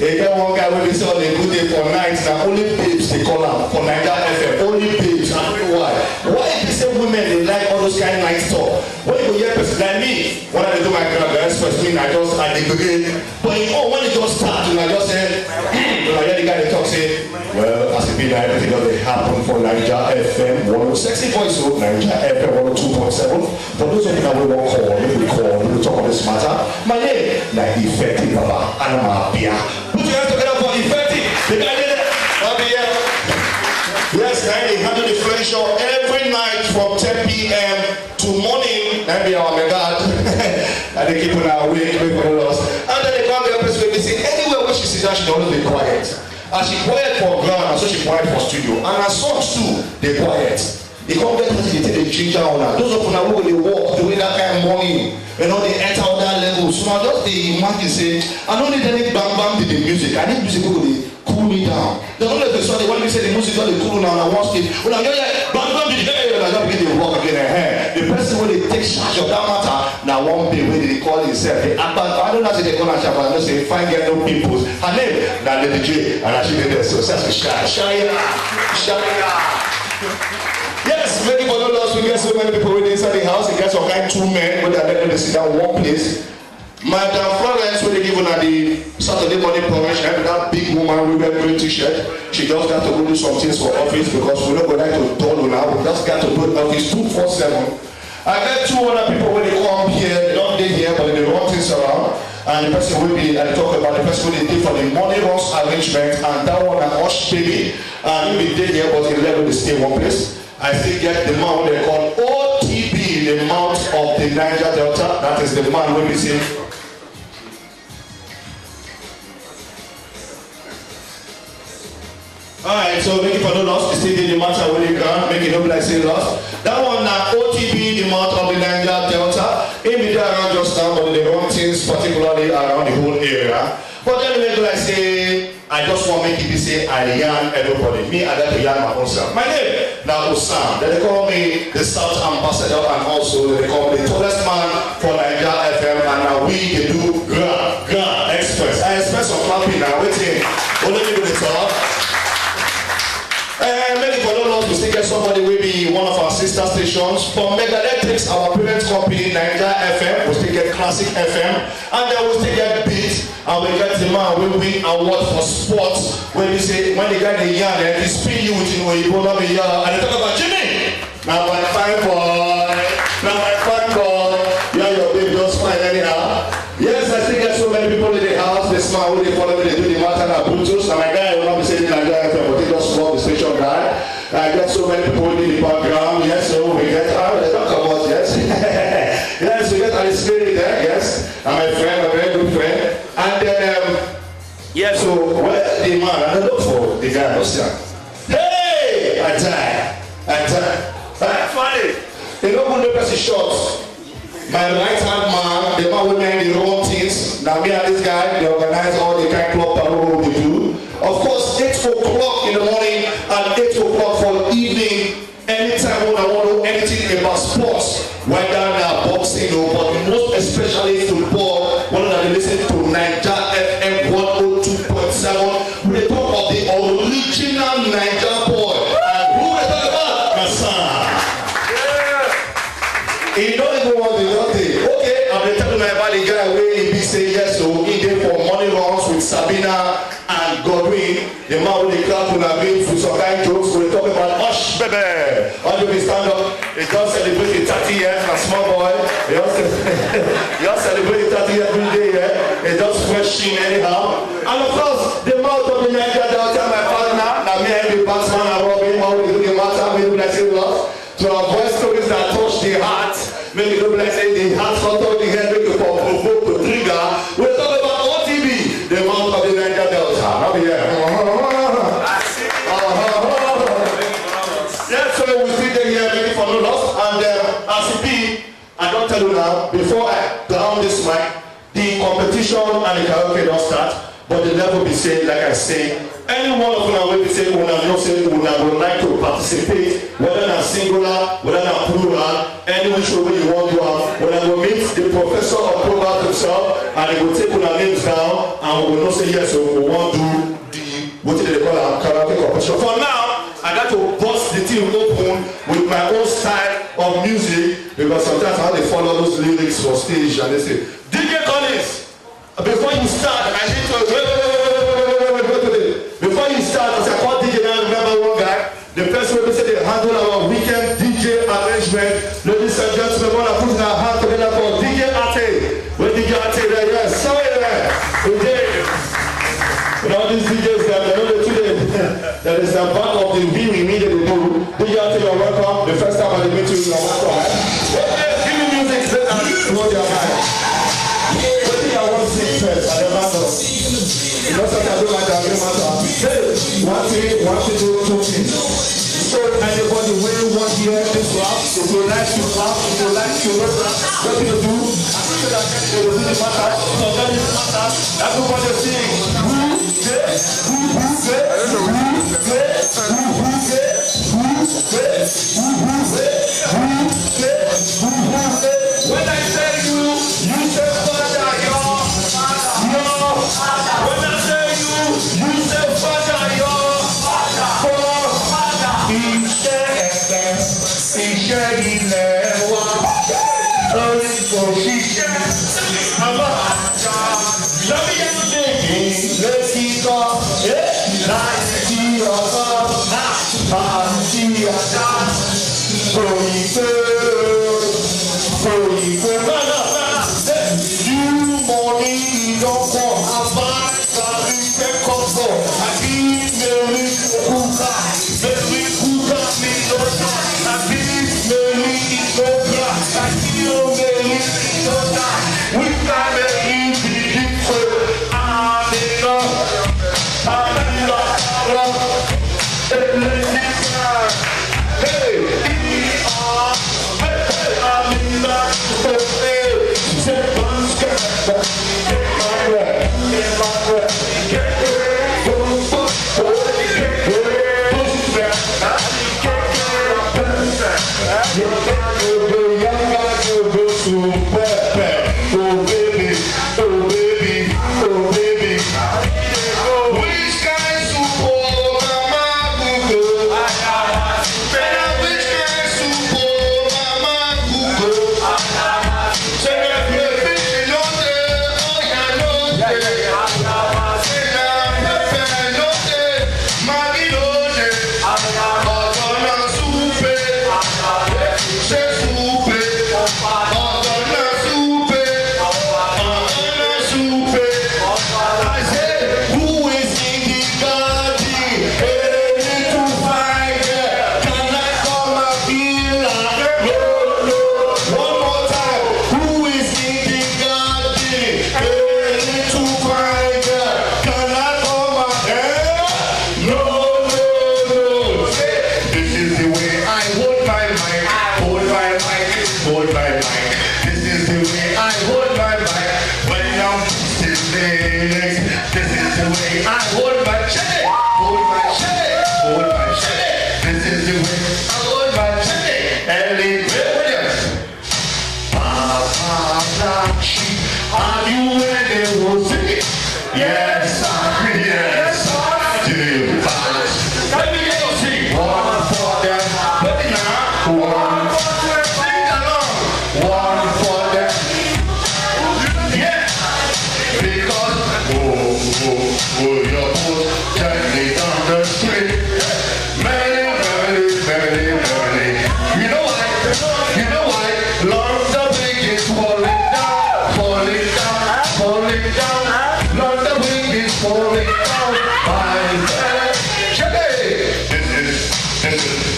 They get one guy when they say they good day for nights, now only babes they call out for Niger FM. Only babes. I don't know why. Why if they say women they like all those kind of night stuff? When you hear person like me, when I do my grandparents first thing I dig again. But you know when it just start, I just say, when I hear the guy they talk say, well, as it be like everything doesn't happen for Niger FM 106.0, Niger FM 102.7. For those of you that will not call, we will talk on this matter. My name, like Effective Baba, and I'm happy. Put your hands together for Effective. The guy did it. I'll be here. Yes, they handle the French show every night from 10 p.m. to morning. That be our God. And they keep on our way, wait for the loss. And then they come to the place where they say, anywhere where she sits down, she always be quiet. And she quiet for ground, and so she quiet for studio. And her songs too, they quiet. They come get us, they take the ginger on her. Those of them who they walk doing that kind of money, you know, they enter on that level. So I just they imagine say, I don't need any bang bang to the music. I need music who they cool me down. The only person they want me to say the music don't they cool down and watch it. When I go yeah, bang bang to the I don't begin to walk again ahead. The person when they take charge of that matter, now one day when they call himself, they I don't know say they call her but I don't say fine get no pimples. Her name, now the DJ, and I should be there. So that's Shaya. Yes, many people don't know we get so many people inside the house. They get some kind of two men when they let them sit down one place. Madam Florence, when they give her the Saturday morning promotion, that big woman with a green t-shirt, she just got to go do some things for office because we're not going to tell her now. We just got to do office 247. I get two other people when they come here, they don't stay here, but they run things around. And the person will be, I talk about the person will be for the money runs arrangement, and that one an Osh baby, and he'll be there here, but he'll never stay one place. I still get the man they call OTB, the Mount of the Niger Delta. That is the man when we say. Alright, so make it for no loss, you still did the matter when you can, make it look like say loss. That one now, OTB, the Mount of the Niger Delta, in the around just now, but they run things particularly around the whole area. But then make like say, I just want to make it say I yarn everybody. Me, I got to yarn my own self. My name now Osam. Then they call me the South Ambassador, and also they call me the tallest man for Niger FM. And now we they do Grand Express. I expect some clapping now. Waiting. Only me with the talk. Maybe for no long to still get somebody will be one of our sister stations. For Megalectrics, our parent company, Niger FM, will still get Classic FM, and then we'll still get Beat, and we get the man will win award for sports. When you say when the guy they yarn, they spin you with you know, and they talk about Jimmy. Now my fine boy, yeah, your baby just fine anyhow. Yes, I still get so many people in the house. They smile when they follow me, they do the matter and Bluetooth. And my guy will not be saying Niger FM, but they just love the station guy. I get so many people in the background. Yes, so we get they don't come out, yes. Yes, we get Alice Spirit there, yes. And my friend, a very good friend. And then yeah, so where the man I look for the guy was there. Hey! I die. That's funny. They don't put the person short. My right hand man, the man who made the wrong things. Now me and this guy, they organize all the kind of club parole we do. Of course, 8 o'clock in the morning and 8 o'clock for evening. Anytime when I want to know anything about sports, whether now boxing or but most especially football, when I listen to Niger FM 102.7, we talk of the original Niger boy. And who we talk about? My son. He don't even want the nothing. Okay, I'm going to tell you about the guy where he be say yes, so he did for money runs with Sabina and Godwin. The man with the crowd will agree with some kind jokes. We're talking about Osh baby. How do we stand up? He just celebrate the 30 years and a small boy. He just celebrate the 30 years every day. He just fresh in anyhow. And of course, the mouth of the Niger Delta, my partner, now me and the batsman and Robin, how we do the matter, we do like say lost. To avoid stories that touch the heart, make it look like say the heart from the head, make it provoke to trigger. We're talking about OTB, the mouth of the Niger Delta. Now here. Yeah, so we sit there here making for no loss. And as it be, I don't tell you now, before I down this mic, the competition and the karaoke don't start. But but they never be saying, like I say, any one of them will be saying, when I know say, when I would like to participate, whether not singular, whether not plural, any which way you want to have, when I will meet the professor of program himself, and he will take our names down, and we will not say yes, so we want to do what they call a karaoke competition. For now, I got to bust the thing open with my own style of music, because sometimes I have to follow those lyrics for stage, and they say, DJ Collins, before you start, I need to wait. Before you start, as I call DJ now, remember one guy, the person will say they handle our weekend DJ arrangement. Ladies and gentlemen, we want to put our hand together for DJ Ate. Where DJ Ate there? Yes, sorry there. Today, with all these DJs there, they know the today. That is the back of the view we immediately do. DJ Ate, you're welcome. The first time I meet you, you're welcome. Give me music, let us know your mind. What do you want to sing first? I never know. You know something I do like that, hey, one thing, two things. So anybody when you want to hear this rap, if you like to rap, if you like to rap, what do you do? So that they will do the matter, so that is the matter. Everybody sing. When I say you say Father, your Father. When I say you say Father, your Father. Iṣẹ́ ilẹ̀ wa lórí òṣìṣẹ́ àbájá lórí ẹ̀jẹ̀ lẹ́kìtọ́ láti ọ̀gọ́ àti àdá òyìnbó you money ìdọ́kọ̀ àbájáde kẹ́kọ̀ọ́ àbí mẹ́rin kúkà mi lọ́dọ̀ àbí mẹ́rin ìdọ́gba àbí mẹ́rin ìdọ́gba wípé mẹ́rin ìdíje àmìlọ́ This is